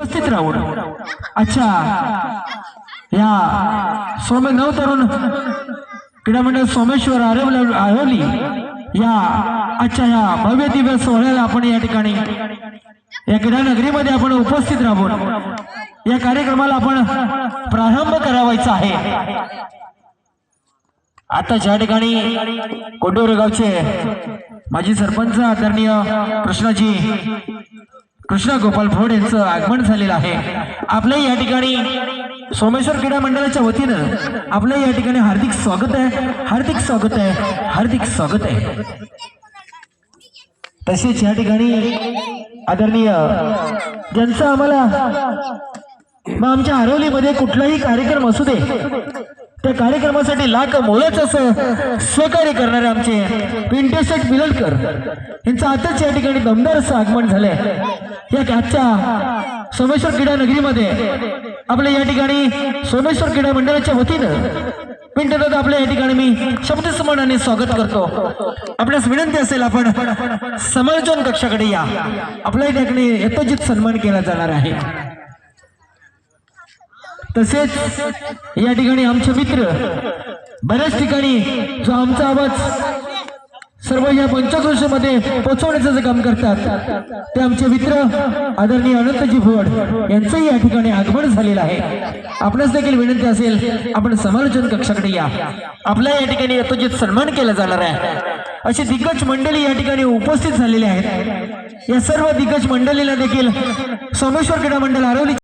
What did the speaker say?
उपस्थित राहून अच्छा या नव तरुण क्रीडा मंडळ सोमेश्वर आरोली या अच्छा या भव्य दिव्य सोहळ्याला आपण या ठिकाणी या क्रीडा नगरीमध्ये आपण उपस्थित राहून या कार्यक्रमाला आपण प्रारंभ करावायचा आहे। आता ज्या ठिकाणी कोंडोरे गावचे माजी सरपंच आदरणीय कृष्णा गोपाल भोड यांचं आगमन झालेलं आहे। आपल्या या ठिकाणी सोमेश्वर क्रीडा मंडळाच्या वतीनं आपल्या या ठिकाणी हार्दिक स्वागत आहे, हार्दिक स्वागत आहे, हार्दिक स्वागत आहे। तसेच या ठिकाणी आदरणीय ज्यांचं आम्हाला आमच्या आरोलीमध्ये कुठलाही कार्यक्रम असू दे त्या कार्यक्रमासाठी लाख मोलाचं असं सहकार्य करणारे आमचे पिंटे शेठ बिलडकर यांचं आताच या ठिकाणी दमदार असं आगमन झालंय। या आजच्या सोमेश्वर क्रीडा नगरीमध्ये आपल्या या ठिकाणी सोमेश्वर क्रीडा मंडळाच्या वतीनं पिंटे दादा आपल्या या ठिकाणी मी शब्दसन्मानाने स्वागत करतो। आपल्यास विनंती असेल आपण समालोचन कक्षाकडे या, आपल्या या ठिकाणी यथोचित सन्मान केला जाणार आहे। तसेच या ठिकाणी आमचे मित्र बऱ्याच ठिकाणी जो आमचा आवाज सर्व या पंचक्रोशीमध्ये पोहोचवण्याचं जे काम करतात ते आमचे मित्र आदरणीय अनंतजी भोड यांचंही या ठिकाणी आगमन झालेलं आहे। आपणास देखील विनंती असेल आपण समालोचन कक्षाकडे या, आपल्या या ठिकाणी यथोचित सन्मान केला जाणार आहे। अशी दिग्गज मंडळी या ठिकाणी उपस्थित झालेली आहेत। या सर्व दिग्गज मंडळीला देखील सोमेश्वर क्रीडा मंडळ आरोली